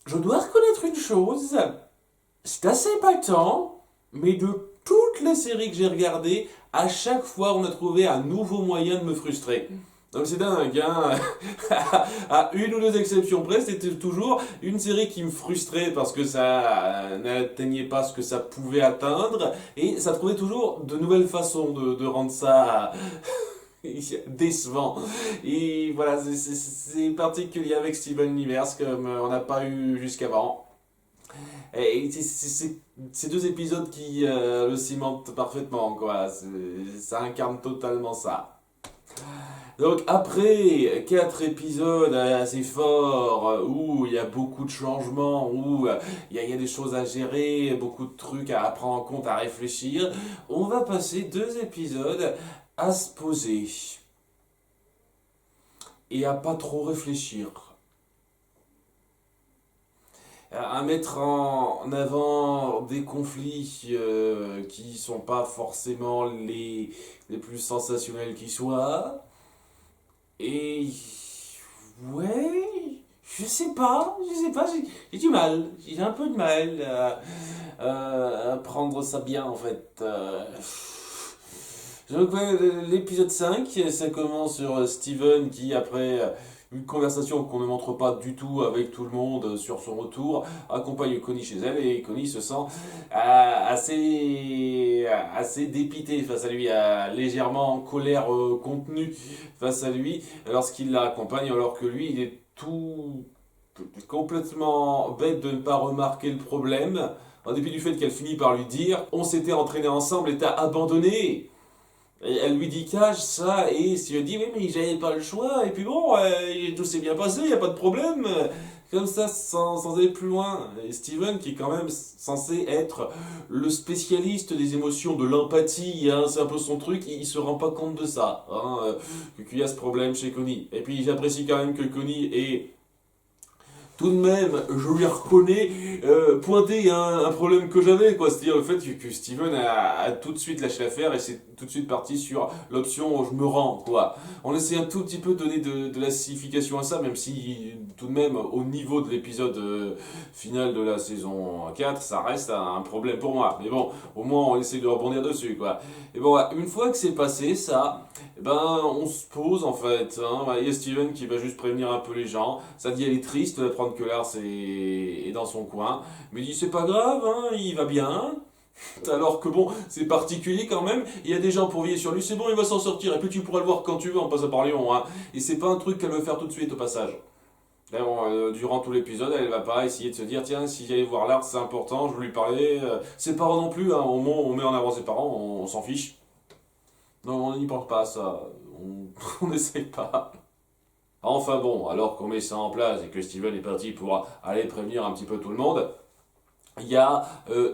je dois reconnaître une chose, c'est assez épatant, mais de toutes les séries que j'ai regardées, à chaque fois on a trouvé un nouveau moyen de me frustrer. Donc c'est dingue, hein. À une ou deux exceptions près, c'était toujours une série qui me frustrait parce que ça n'atteignait pas ce que ça pouvait atteindre, et ça trouvait toujours de nouvelles façons de rendre ça décevant. Et voilà, c'est particulier avec Steven Universe comme on n'a pas eu jusqu'avant. Et ces deux épisodes qui le cimentent parfaitement, quoi. Ça incarne totalement ça. Donc après quatre épisodes assez forts où il y a beaucoup de changements, où il y a des choses à gérer, beaucoup de trucs à prendre en compte, à réfléchir, on va passer deux épisodes à se poser et à pas trop réfléchir. À mettre en avant des conflits qui sont pas forcément les plus sensationnels qui soient. Et ouais, je sais pas, j'ai du mal, j'ai un peu de mal à prendre ça bien en fait. Donc ouais, l'épisode 5, ça commence sur Steven qui, après une conversation qu'on ne montre pas du tout avec tout le monde sur son retour, accompagne Connie chez elle et Connie se sent assez dépitée face à lui, légèrement en colère contenue face à lui lorsqu'il la accompagne alors que lui il est tout complètement bête de ne pas remarquer le problème en dépit du fait qu'elle finit par lui dire on s'était entraîné ensemble et t'as abandonné. Et elle lui dit cache ça et il lui dit oui mais j'avais pas le choix et puis bon tout s'est bien passé, il y a pas de problème. Comme ça sans aller plus loin. Et Steven qui est quand même censé être le spécialiste des émotions, de l'empathie, hein, c'est un peu son truc, il se rend pas compte de ça. Hein, qu'il y a ce problème chez Connie. Et puis j'apprécie quand même que Connie ait tout de même, je lui reconnais pointer un problème que j'avais, quoi. C'est-à-dire le fait que Steven a tout de suite lâché l'affaire et c'est tout de suite parti sur l'option je me rends, quoi. On essaie un tout petit peu de donner de la signification à ça, même si tout de même au niveau de l'épisode final de la saison 4, ça reste un problème pour moi. Mais bon, au moins on essaie de rebondir dessus, quoi. Et bon, une fois que c'est passé, ça, eh ben, on se pose en fait. Hein. Il y a Steven qui va juste prévenir un peu les gens. Ça dit elle est triste d'apprendre que Lars est dans son coin. Mais il dit c'est pas grave, hein, il va bien. Alors que bon, c'est particulier quand même. Il y a des gens pour veiller sur lui. C'est bon, il va s'en sortir. Et puis tu pourras le voir quand tu veux en passant par Lyon. Hein. Et c'est pas un truc qu'elle veut faire tout de suite au passage. Là, bon, durant tout l'épisode, elle va pas essayer de se dire tiens, si j'allais voir Lars, c'est important, je veux lui parler. Ses parents non plus, hein, au moment où on met en avant ses parents, on s'en fiche. Non, on n'y pense pas à ça. On n'essaye pas. Enfin bon, alors qu'on met ça en place et que Steven est parti pour aller prévenir un petit peu tout le monde, il y a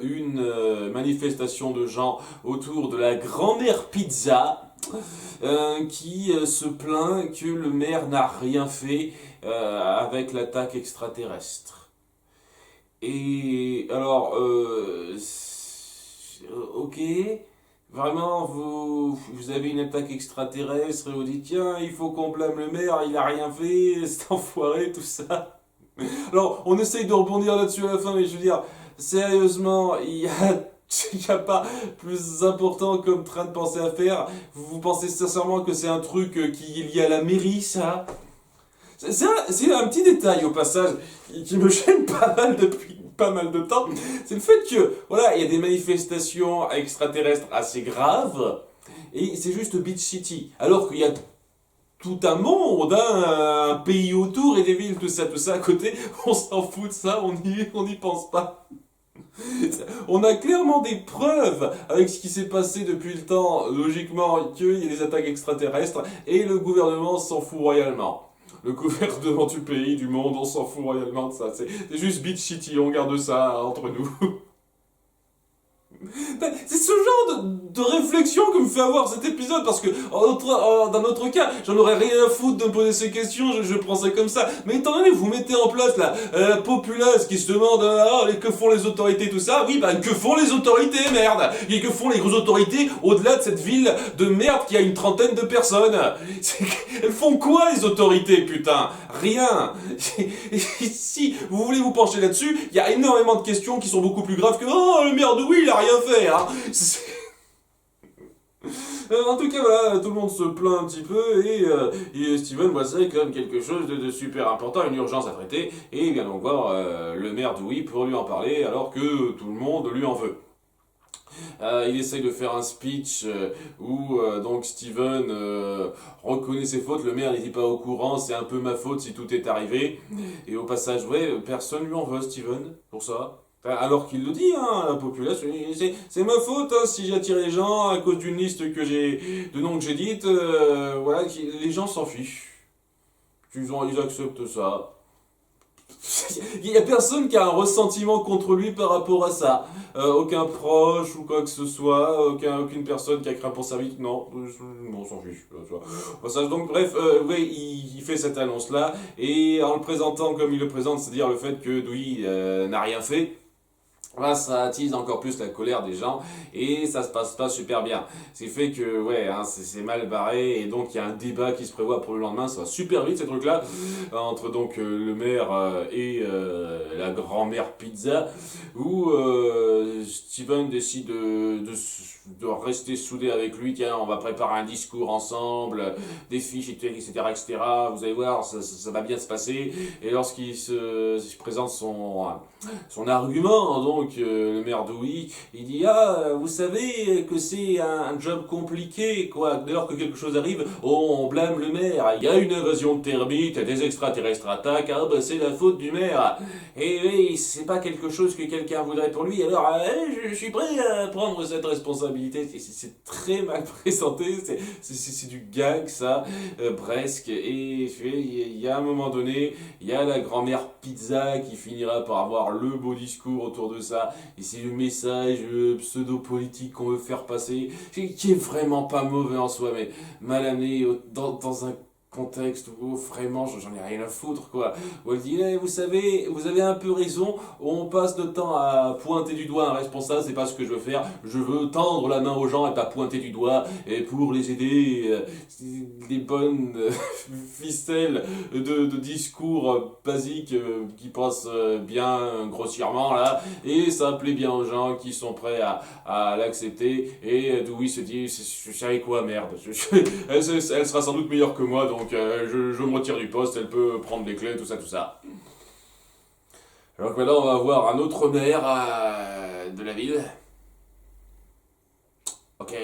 une manifestation de gens autour de la grand-mère pizza qui se plaint que le maire n'a rien fait avec l'attaque extraterrestre. Et alors, ok, vraiment, vous avez une attaque extraterrestre et vous dites tiens, il faut qu'on blâme le maire, il a rien fait, c'est enfoiré, tout ça. Alors, on essaye de rebondir là-dessus à la fin, mais je veux dire, sérieusement, il y a pas plus important comme train de penser à faire. Vous pensez sincèrement que c'est un truc qui est lié à la mairie, ça? C'est un petit détail au passage qui me gêne pas mal depuis pas mal de temps. C'est le fait que, voilà, il y a des manifestations extraterrestres assez graves et c'est juste Beach City. Alors qu'il y a tout un monde, hein, un pays autour et des villes, tout ça à côté, on s'en fout de ça, on n'y pense pas. On a clairement des preuves avec ce qui s'est passé depuis le temps, logiquement, qu'il y a des attaques extraterrestres et le gouvernement s'en fout royalement. Le gouvernement du pays, du monde, on s'en fout royalement de ça. C'est juste Beach City, on garde ça entre nous. C'est ce genre de réflexion que me fait avoir cet épisode, parce que dans notre cas, j'en aurais rien à foutre de me poser ces questions, je prends ça comme ça. Mais étant donné que vous mettez en place la populace qui se demande que font les autorités, tout ça, oui, bah que font les autorités, merde, et que font les grosses autorités au-delà de cette ville de merde qui a une trentaine de personnes. Elles font quoi les autorités, putain? Rien. Si vous voulez vous pencher là-dessus, il y a énormément de questions qui sont beaucoup plus graves que oh le maire de oui il a rien fait, hein. En tout cas, voilà, tout le monde se plaint un petit peu et Steven voit ça comme quelque chose de super important, une urgence à traiter, et il vient donc voir le maire de oui pour lui en parler alors que tout le monde lui en veut. Il essaye de faire un speech où donc Steven reconnaît ses fautes, le maire n'était pas au courant, c'est un peu ma faute si tout est arrivé, et au passage, ouais, personne lui en veut Steven pour ça. Enfin, alors qu'il le dit, hein, la population, c'est ma faute hein, si j'ai attiré les gens à cause d'une liste de noms que j'ai dites, voilà, les gens s'en fichent. Ils acceptent ça. Il n'y a personne qui a un ressentiment contre lui par rapport à ça. Aucun proche ou quoi que ce soit, aucune personne qui a craint pour sa vie, non, on s'en fiche. Donc bref, ouais, il fait cette annonce-là, et en le présentant comme il le présente, c'est-à-dire le fait que Dewey n'a rien fait, là, ça attise encore plus la colère des gens et ça se passe pas super bien. Ce qui fait que, ouais, hein, c'est mal barré et donc il y a un débat qui se prévoit pour le lendemain. Ça va super vite ces trucs-là entre donc le maire et la grand-mère Pizza où Steven décide de rester soudé avec lui. Tiens, on va préparer un discours ensemble, des fiches, etc., etc. Vous allez voir, ça va bien se passer. Et lorsqu'il se présente son argument, donc le maire d'Ouï, il dit vous savez que c'est un job compliqué, quoi. Dès lors que quelque chose arrive, on blâme le maire. Il y a une invasion de termites, des extraterrestres attaquent, c'est la faute du maire. Et oui, c'est pas quelque chose que quelqu'un voudrait pour lui, alors je suis prêt à prendre cette responsabilité. C'est très mal présenté, c'est du gag ça, presque. Et il y a un moment donné, il y a la grand-mère Pizza qui finira par avoir le beau discours autour de ça, et c'est le message pseudo-politique qu'on veut faire passer, qui est vraiment pas mauvais en soi, mais mal amené dans un contexte où vraiment j'en ai rien à foutre quoi. Où elle dit vous savez, vous avez un peu raison, on passe notre temps à pointer du doigt un responsable, c'est pas ce que je veux faire, je veux tendre la main aux gens et pas pointer du doigt et pour les aider, les bonnes ficelles de discours basiques qui passent bien grossièrement là, et ça plaît bien aux gens qui sont prêts à l'accepter, et Dewey se dit je savais quoi merde, elle sera sans doute meilleure que moi, donc je me retire du poste, elle peut prendre les clés, tout ça, tout ça. Alors que maintenant on va voir un autre maire de la ville. Ok.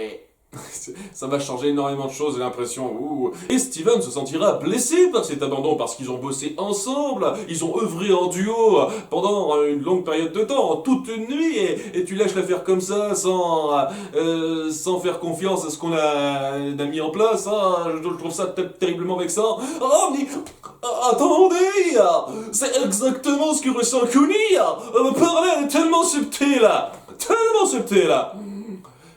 Ça va changer énormément de choses, j'ai l'impression. Et Steven se sentira blessé par cet abandon parce qu'ils ont bossé ensemble, ils ont œuvré en duo pendant une longue période de temps, toute une nuit, et tu lâches l'affaire comme ça sans faire confiance à ce qu'on a mis en place. Hein. Je trouve ça terriblement vexant. Oh mais attendez, c'est exactement ce que ressent Cooney. Parler, elle est tellement subtile, tellement subtile.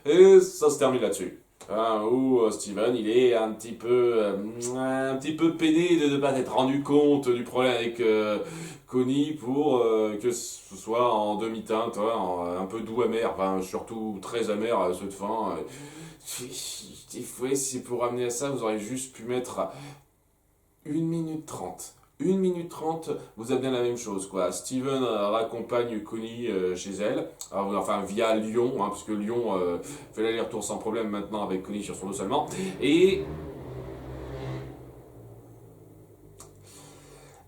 Et ça se termine là-dessus. Où Steven, il est un petit peu peiné de ne pas être rendu compte du problème avec Connie pour que ce soit en demi-teinte, un peu doux amer, enfin surtout très amer à cette fin. C'est pour ramener à ça, vous auriez juste pu mettre 1 minute 30. 1 minute 30, vous avez bien la même chose, quoi. Steven raccompagne Connie chez elle, enfin via Lyon, parce que Lyon fait l'aller-retour sans problème maintenant avec Connie sur son dos seulement. Et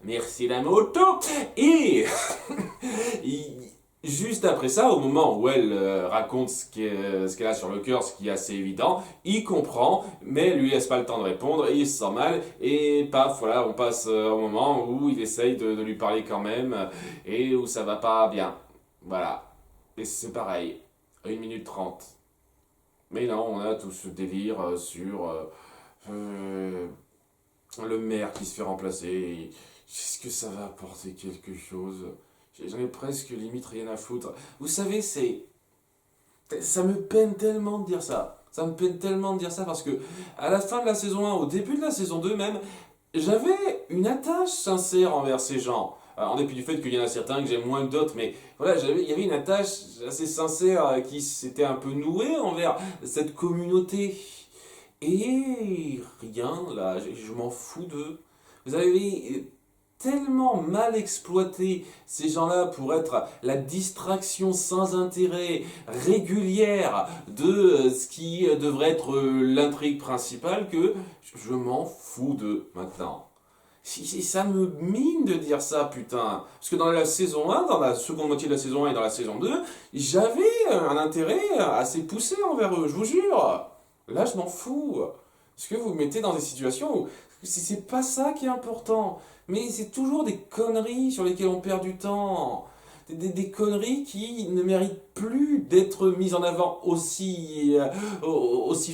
merci la moto. Et juste après ça, au moment où elle raconte ce qu'elle a sur le cœur, ce qui est assez évident, il comprend, mais lui laisse pas le temps de répondre, et il se sent mal, et paf, voilà, on passe au moment où il essaye de lui parler quand même, et où ça va pas bien. Voilà. Et c'est pareil, 1 minute 30. Mais non, on a tout ce délire sur le maire qui se fait remplacer. Est-ce que ça va apporter quelque chose ? J'en ai presque limite rien à foutre. Vous savez, c'est Ça me peine tellement de dire ça. Ça me peine tellement de dire ça parce que à la fin de la saison 1, au début de la saison 2 même, j'avais une attache sincère envers ces gens. En dépit du fait qu'il y en a certains que j'aime moins que d'autres, mais voilà, il y avait une attache assez sincère qui s'était un peu nouée envers cette communauté. Et rien, là, je m'en fous d'eux. Vous avez tellement mal exploité ces gens-là pour être la distraction sans intérêt régulière de ce qui devrait être l'intrigue principale que je m'en fous d'eux maintenant. Si ça me mine de dire ça, putain. Parce que dans la saison 1, dans la seconde moitié de la saison 1 et dans la saison 2, j'avais un intérêt assez poussé envers eux, je vous jure. Là, je m'en fous. Parce que vous me mettez dans des situations où c'est pas ça qui est important. Mais c'est toujours des conneries sur lesquelles on perd du temps. Des conneries qui ne méritent plus d'être mises en avant aussi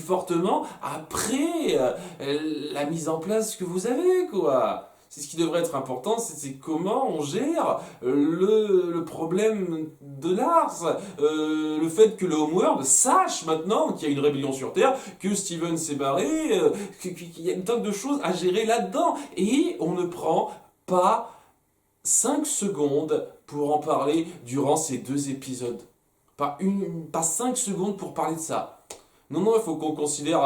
fortement après la mise en place que vous avez, quoi. C'est ce qui devrait être important, c'est comment on gère le problème de Lars. Le fait que le Homeworld sache maintenant qu'il y a une rébellion sur Terre, que Steven s'est barré, qu'il y a une tonne de choses à gérer là-dedans. Et on ne prend pas 5 secondes pour en parler durant ces 2 épisodes. Pas 5 secondes pour parler de ça. Non, non, il faut qu'on considère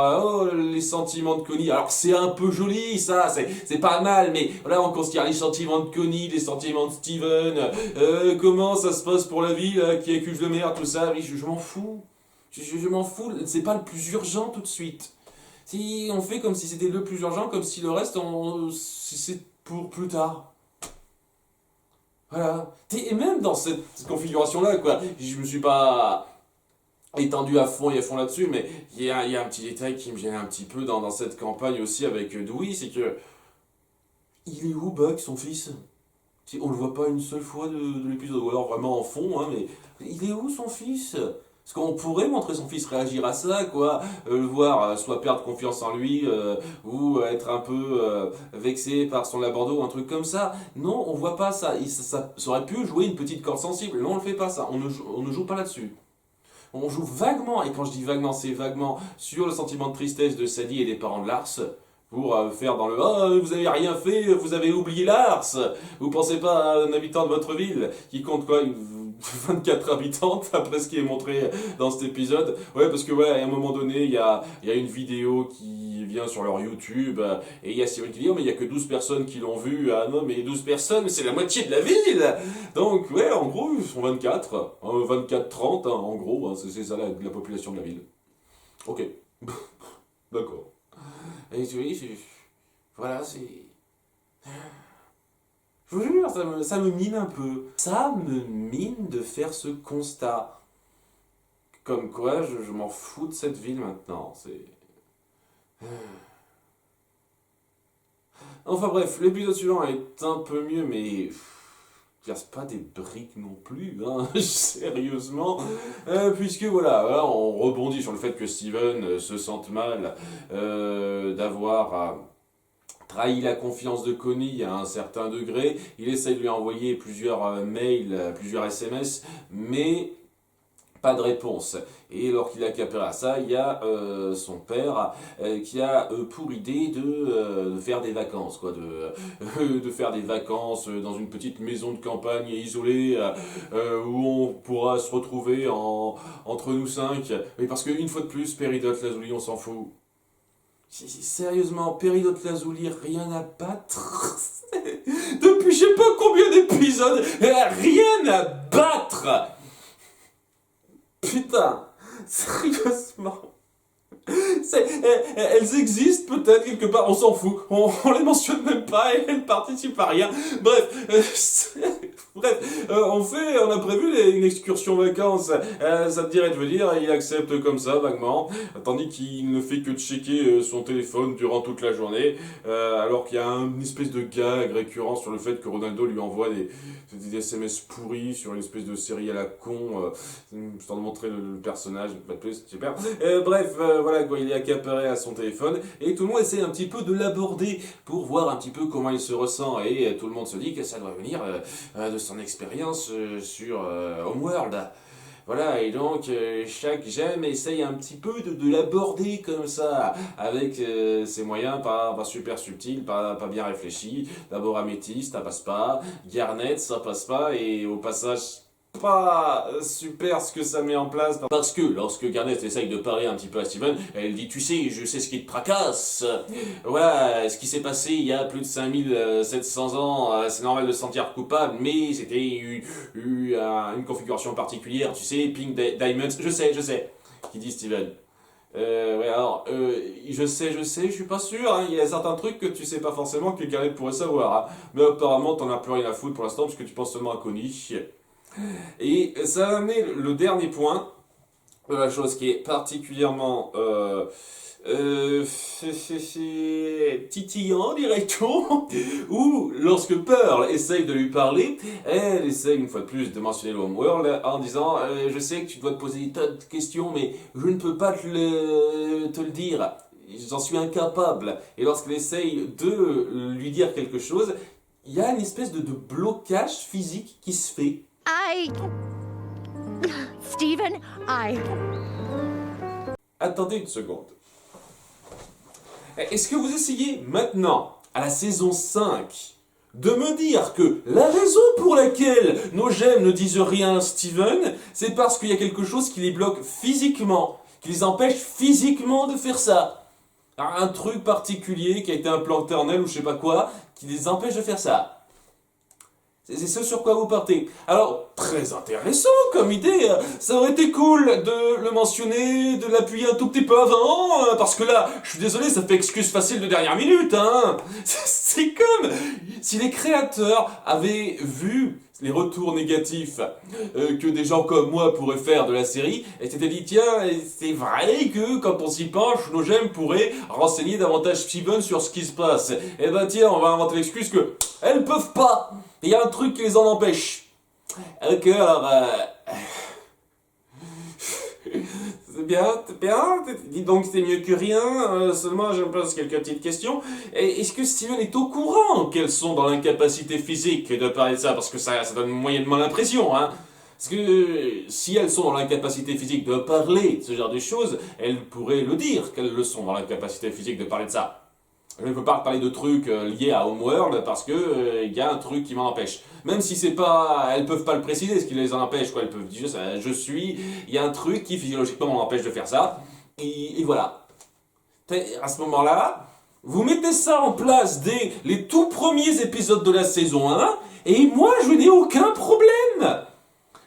les sentiments de Connie. Alors c'est un peu joli, ça, c'est pas mal, mais voilà, on considère les sentiments de Connie, les sentiments de Steven, comment ça se passe pour la vie, là, qui accuse le maire, tout ça, oui, je m'en fous. Je m'en fous, c'est pas le plus urgent tout de suite. Si on fait comme si c'était le plus urgent, comme si le reste, c'est pour plus tard. Voilà. Et même dans cette configuration-là, quoi, je me suis pas étendu à fond et à fond là-dessus, mais il y a un petit détail qui me gêne un petit peu dans cette campagne aussi avec Dewey, c'est que il est où Buck, son fils? On le voit pas une seule fois de l'épisode, ou alors vraiment en fond, hein, mais il est où son fils? Parce qu'on pourrait montrer son fils réagir à ça, quoi, le voir soit perdre confiance en lui, ou être un peu vexé par son labando, ou un truc comme ça. Non, on voit pas ça. Ça aurait pu jouer une petite corde sensible. Non, on ne fait pas ça. On ne joue pas là-dessus. On joue vaguement, et quand je dis vaguement, c'est vaguement sur le sentiment de tristesse de Sadie et des parents de Lars, pour faire dans le «Oh, vous avez rien fait, vous avez oublié Lars, vous pensez pas à un habitant de votre ville qui compte quoi, 24 habitantes après ce qui est montré dans cet épisode. Ouais, parce que voilà, à un moment donné, il y a une vidéo qui vient sur leur YouTube et il y a Cyril qui dit oh, mais il y a que 12 personnes qui l'ont vu. Ah non, mais 12 personnes, c'est la moitié de la ville. Donc ouais, en gros, ils sont 24, 24-30 hein, en gros, hein, c'est ça la population de la ville. Ok, d'accord. Et tu vois, voilà, c'est... Je vous jure, ça me mine un peu. Ça me mine de faire ce constat. Comme quoi, je m'en fous de cette ville maintenant. C'est... Enfin bref, l'épisode suivant est un peu mieux, mais... Il casse pas des briques non plus, hein, sérieusement. Puisque voilà, on rebondit sur le fait que Steven se sente mal d'avoir trahi la confiance de Connie à un certain degré. Il essaye de lui envoyer plusieurs mails, plusieurs SMS, mais pas de réponse. Et lorsqu'il a capé à ça, il y a son père qui a pour idée de faire des vacances, quoi, de faire des vacances dans une petite maison de campagne isolée où on pourra se retrouver entre nous 5. Oui, parce qu'une fois de plus, Péridot, Lazuli, on s'en fout. Sérieusement, Péridot Lazuli, rien à battre. Depuis je sais pas combien d'épisodes, rien à battre. Putain, sérieusement. Elles existent peut-être quelque part, on s'en fout, on les mentionne même pas et elles participent à rien. Bref, on a prévu une excursion vacances. Ça te dirait de venir, il accepte comme ça vaguement, tandis qu'il ne fait que checker son téléphone durant toute la journée, alors qu'il y a une espèce de gag récurrent sur le fait que Ronaldo lui envoie des SMS pourris sur une espèce de série à la con, histoire de montrer le personnage, pas de plus, super. Voilà quoi, il est accaparé à son téléphone et tout le monde essaie un petit peu de l'aborder pour voir un petit peu comment il se ressent et tout le monde se dit que ça doit venir de son expérience sur Homeworld. Voilà, et donc chaque gemme essaye un petit peu de l'aborder comme ça, avec ses moyens pas super subtils, pas bien réfléchis. D'abord Améthyste, ça passe pas, Garnet, ça passe pas, et au passage, pas super ce que ça met en place. Parce que lorsque Garnet essaye de parler un petit peu à Steven, elle dit tu sais, je sais ce qui te tracasse. Voilà, ce qui s'est passé il y a plus de 5700 ans, c'est normal de se sentir coupable, mais c'était une configuration particulière, tu sais, Pink Diamonds, je sais, qui dit Steven. Ouais, alors, je sais, je suis pas sûr, hein, il y a certains trucs que tu sais pas forcément que Garnet pourrait savoir, hein. Mais apparemment, t'en as plus rien à foutre pour l'instant, parce que tu penses seulement à Connie. Et ça va amener le dernier point, la chose qui est particulièrement titillant, dirait-on, où lorsque Pearl essaye de lui parler, elle essaye une fois de plus de mentionner le Homeworld en disant je sais que tu dois te poser des tas de questions, mais je ne peux pas te le dire. J'en suis incapable. Et lorsqu'elle essaye de lui dire quelque chose, il y a une espèce de blocage physique qui se fait. Steven, Attendez une seconde. Est-ce que vous essayez maintenant, à la saison 5, de me dire que la raison pour laquelle nos gemmes ne disent rien à Steven, c'est parce qu'il y a quelque chose qui les bloque physiquement, qui les empêche physiquement de faire ça? Un truc particulier qui a été implanté en elle ou je sais pas quoi, qui les empêche de faire ça. C'est ce sur quoi vous partez. Alors, très intéressant comme idée. Ça aurait été cool de le mentionner, de l'appuyer un tout petit peu avant, parce que là, je suis désolé, ça fait excuse facile de dernière minute, hein. C'est comme si les créateurs avaient vu les retours négatifs que des gens comme moi pourraient faire de la série, et s'étaient dit, tiens, c'est vrai que quand on s'y penche, nos gemmes pourraient renseigner davantage Steven sur ce qui se passe. Eh ben tiens, on va inventer l'excuse que elles peuvent pas. Il y a un truc qui les en empêche. Ok, alors... c'est bien. Dis donc c'est mieux que rien. Seulement, je me pose quelques petites questions. Est-ce que Steven est au courant qu'elles sont dans l'incapacité physique de parler de ça? Parce que ça donne moyennement l'impression, hein. Parce que si elles sont dans l'incapacité physique de parler de ce genre de choses, elles pourraient le dire qu'elles le sont dans l'incapacité physique de parler de ça. Je ne peux pas parler de trucs liés à Homeworld parce que y a un truc qui m'en empêche. Même si c'est pas, elles peuvent pas le préciser, ce qui les en empêche, quoi. Elles peuvent dire il y a un truc qui physiologiquement m'en empêche de faire ça. Et voilà. À ce moment-là, vous mettez ça en place dès les tout premiers épisodes de la saison 1, et moi je n'ai aucun problème.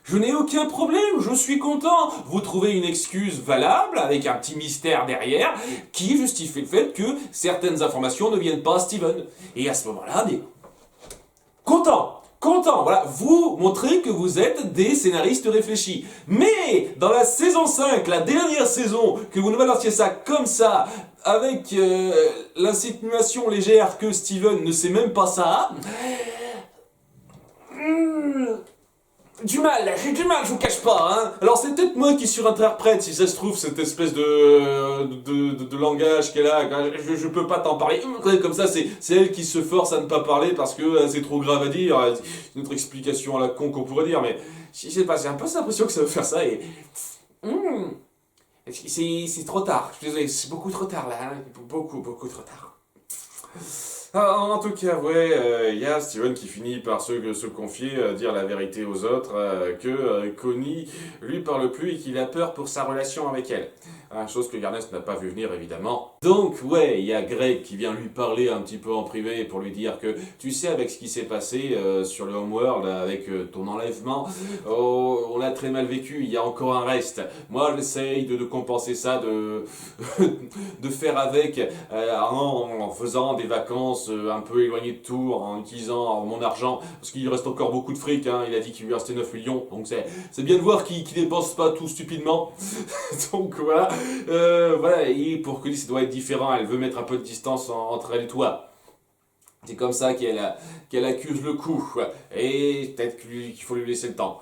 Je n'ai aucun problème, je suis content. Vous trouvez une excuse valable, avec un petit mystère derrière, qui justifie le fait que certaines informations ne viennent pas à Steven. Et à ce moment-là, mais... Content, voilà, vous montrez que vous êtes des scénaristes réfléchis. Mais, dans la saison 5, la dernière saison, que vous nous balanciez ça comme ça, avec l'insinuation légère que Steven ne sait même pas ça... J'ai du mal, je vous cache pas, hein. Alors c'est peut-être moi qui surinterprète, si ça se trouve, cette espèce de langage qu'elle a. Je peux pas t'en parler. Comme ça, c'est elle qui se force à ne pas parler parce que c'est trop grave à dire. C'est une autre explication à la con qu'on pourrait dire, mais je sais pas, j'ai un peu l'impression que ça veut faire ça et... C'est trop tard, je suis désolé, c'est beaucoup trop tard là, hein. Beaucoup trop tard. En tout cas, ouais, y a Steven qui finit par se confier, dire la vérité aux autres, que Connie lui parle plus et qu'il a peur pour sa relation avec elle. Chose que Garnet n'a pas vu venir, évidemment. Donc, ouais, il y a Greg qui vient lui parler un petit peu en privé pour lui dire que, tu sais, avec ce qui s'est passé sur le Homeworld, avec ton enlèvement, on l'a très mal vécu, il y a encore un reste. Moi, j'essaye de compenser ça, de faire avec, en faisant des vacances un peu éloignées de tout, en utilisant mon argent, parce qu'il reste encore beaucoup de fric, hein, il a dit qu'il lui restait 9 millions, donc c'est bien de voir qu'il dépense pas tout stupidement. Donc voilà. Voilà, et pour que ça doit être différent, elle veut mettre un peu de distance entre elle et toi. C'est comme ça qu'elle accuse le coup. Et peut-être qu'il faut lui laisser le temps.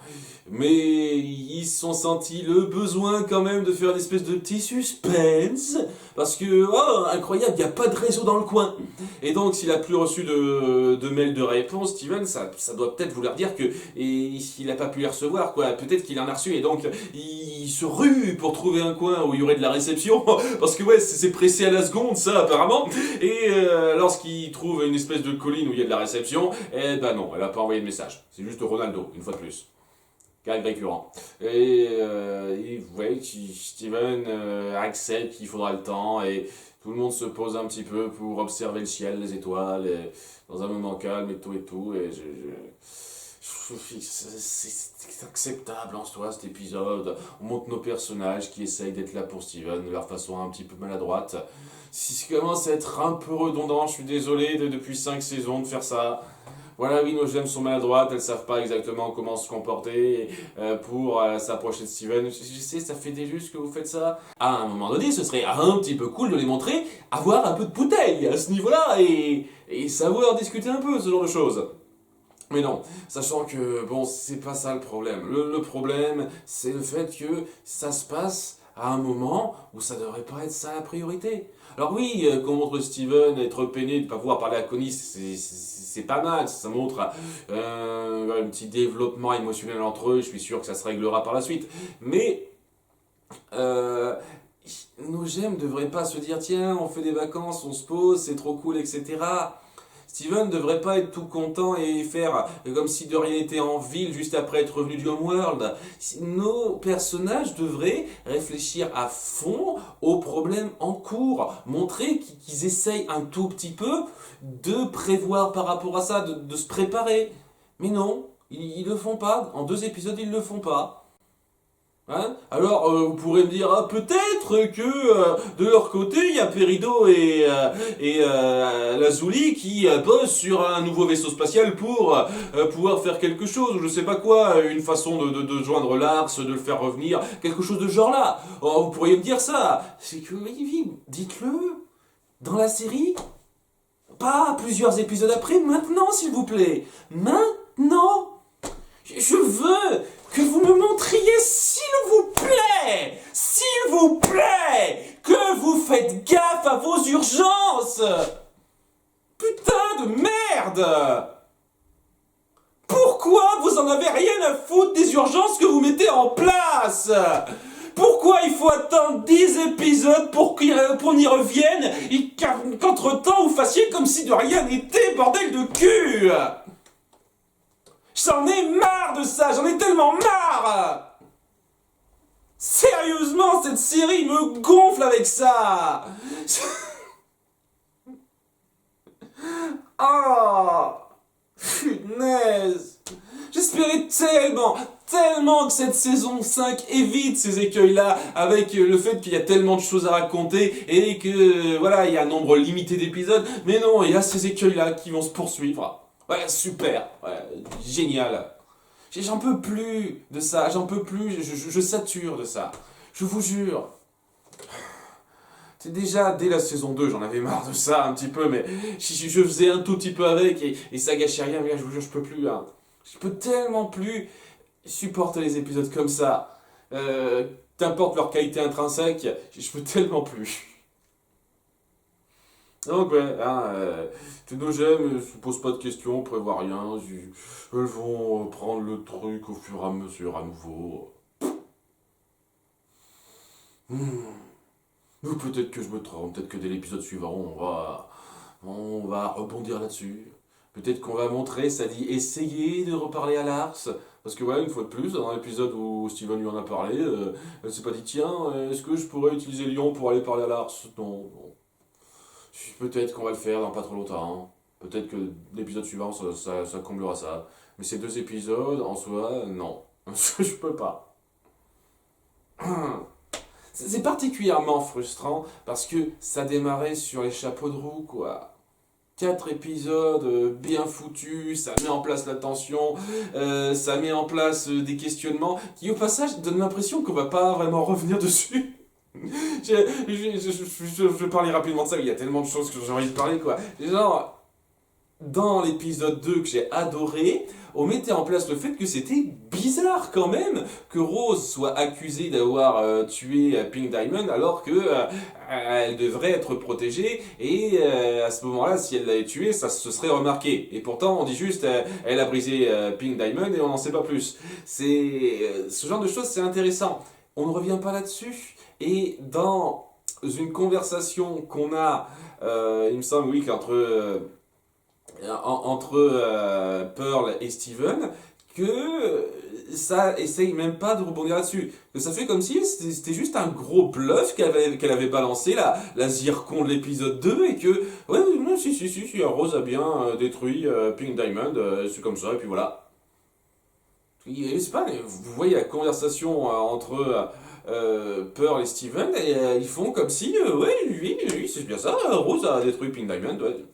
Mais ils se sont sentis le besoin quand même de faire une espèce de petit suspense. Parce que, oh, incroyable, il n'y a pas de réseau dans le coin. Et donc, s'il a plus reçu de mail de réponse, Steven, ça doit peut-être vouloir dire que il n'a pas pu les recevoir, quoi. Peut-être qu'il en a reçu et donc il se rue pour trouver un coin où il y aurait de la réception. Parce que, ouais, c'est pressé à la seconde, ça, apparemment. Et lorsqu'il trouve une espèce de colline où il y a de la réception, eh ben non, elle n'a pas envoyé de message. C'est juste Ronaldo, une fois de plus. Gag récurrent. Et ouais, Steven accepte qu'il faudra le temps et tout le monde se pose un petit peu pour observer le ciel, les étoiles, et dans un moment calme et tout et tout. Et c'est acceptable en soi cet épisode. On montre nos personnages qui essayent d'être là pour Steven de leur façon un petit peu maladroite. Si ça commence à être un peu redondant, je suis désolé depuis 5 saisons de faire ça. Voilà, oui, nos gemmes sont maladroites, elles savent pas exactement comment se comporter pour s'approcher de Steven. Je sais, ça fait des lustres que vous faites ça. À un moment donné, ce serait un petit peu cool de les montrer, avoir un peu de bouteille à ce niveau-là et savoir discuter un peu, ce genre de choses. Mais non, sachant que, bon, c'est pas ça le problème. Le problème, c'est le fait que ça se passe à un moment où ça devrait pas être ça la priorité. Alors oui, qu'on montre Steven être peiné de ne pas pouvoir parler à Connie, c'est pas mal, ça montre un petit développement émotionnel entre eux, je suis sûr que ça se réglera par la suite. Mais nos gemmes ne devraient pas se dire, tiens, on fait des vacances, on se pose, c'est trop cool, etc. Steven ne devrait pas être tout content et faire comme si de rien n'était en ville juste après être revenu du Homeworld. Nos personnages devraient réfléchir à fond aux problèmes en cours, montrer qu'ils essayent un tout petit peu de prévoir par rapport à ça, de se préparer. Mais non, ils le font pas. En 2 épisodes, ils le font pas. Hein? Alors, vous pourrez me dire, ah, peut-être que de leur côté, il y a Peridot et Lazuli qui bossent sur un nouveau vaisseau spatial pour pouvoir faire quelque chose, ou je sais pas quoi, une façon de joindre Lars, de le faire revenir, quelque chose de genre là. Oh, vous pourriez me dire ça. C'est que, oui, dites-le dans la série, pas plusieurs épisodes après, maintenant s'il vous plaît. Maintenant. Je veux que vous me montriez, s'il vous plaît, que vous faites gaffe à vos urgences. Putain de merde! Pourquoi vous en avez rien à foutre des urgences que vous mettez en place? Pourquoi il faut attendre 10 épisodes pour qu'on y revienne et qu'entre-temps vous fassiez comme si de rien n'était, bordel de cul? J'en ai marre de ça, j'en ai tellement marre! Sérieusement, cette série me gonfle avec ça! Oh! Punaise! J'espérais tellement que cette saison 5 évite ces écueils-là, avec le fait qu'il y a tellement de choses à raconter et que, voilà, il y a un nombre limité d'épisodes. Mais non, il y a ces écueils-là qui vont se poursuivre. Ouais, super, ouais, génial. J'en peux plus de ça, j'en peux plus, je sature de ça. Je vous jure. C'est déjà, dès la saison 2, j'en avais marre de ça un petit peu, mais je faisais un tout petit peu avec et ça gâchait rien, mais là, je vous jure, je peux plus. Hein. Je peux tellement plus supporter les épisodes comme ça. Qu'importe leur qualité intrinsèque, je peux tellement plus. Donc ouais, hein, tous nos gemmes ne se posent pas de questions, prévoient rien, elles vont prendre le truc au fur et à mesure à nouveau. Ou peut-être que je me trompe, peut-être que dès l'épisode suivant, on va rebondir là-dessus. Peut-être qu'on va montrer, ça dit essayer de reparler à Lars. Parce que ouais, une fois de plus, dans l'épisode où Steven lui en a parlé, elle s'est pas dit tiens, est-ce que je pourrais utiliser Lyon pour aller parler à Lars? Non. Peut-être qu'on va le faire dans pas trop longtemps. Peut-être que l'épisode suivant, ça comblera ça. Mais ces 2 épisodes, en soi, non. Je peux pas. C'est particulièrement frustrant parce que ça démarrait sur les chapeaux de roue, quoi. 4 épisodes bien foutus, ça met en place la tension, ça met en place des questionnements qui, au passage, donnent l'impression qu'on va pas vraiment revenir dessus. Je vais parler rapidement de ça, il y a tellement de choses que j'ai envie de parler, quoi. Genre, dans l'épisode 2 que j'ai adoré, on mettait en place le fait que c'était bizarre quand même que Rose soit accusée d'avoir tué Pink Diamond alors que elle devrait être protégée et à ce moment-là, si elle l'avait tué, ça se serait remarqué. Et pourtant, on dit juste elle a brisé Pink Diamond et on n'en sait pas plus. Ce genre de choses, c'est intéressant. On ne revient pas là-dessus. Et dans une conversation qu'on a, il me semble, oui, entre Pearl et Steven, que ça essaye même pas de rebondir là-dessus. Que ça fait comme si c'était juste un gros bluff qu'elle avait balancé, la zircon de l'épisode 2, et que, ouais, non, si, Rose a bien détruit Pink Diamond, c'est comme ça, et puis voilà. Et c'est pas, vous voyez la conversation entre Pearl et Steven, et ils font comme si, ouais, oui, c'est bien ça, Rose a détruit Pink Diamond, ouais.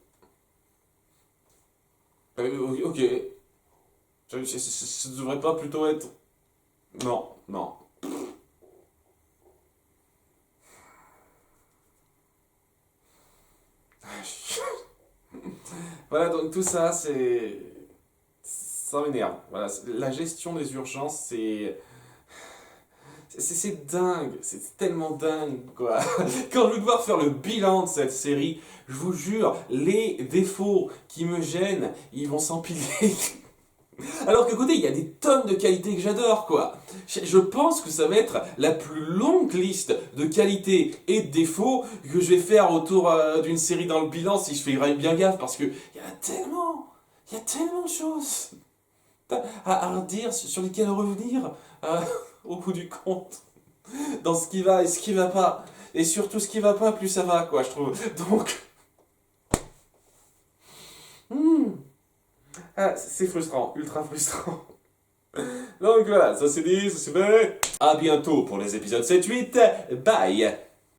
Ok. Ça devrait pas plutôt être. Non, non. Voilà, donc tout ça, c'est. Ça m'énerve. Voilà, la gestion des urgences, c'est dingue, c'est tellement dingue, quoi. Quand je vais devoir faire le bilan de cette série, je vous jure, les défauts qui me gênent, ils vont s'empiler. Alors qu'écoutez, il y a des tonnes de qualités que j'adore, quoi. Je pense que ça va être la plus longue liste de qualités et de défauts que je vais faire autour d'une série dans le bilan si je fais bien gaffe, parce que il y a tellement de choses à redire, sur lesquelles revenir, au bout du compte, dans ce qui va et ce qui va pas. Et surtout ce qui va pas, plus ça va, quoi, je trouve. Donc, c'est frustrant, ultra frustrant. Donc voilà, ça c'est dit, ça c'est fait. À bientôt pour les épisodes 7-8. Bye!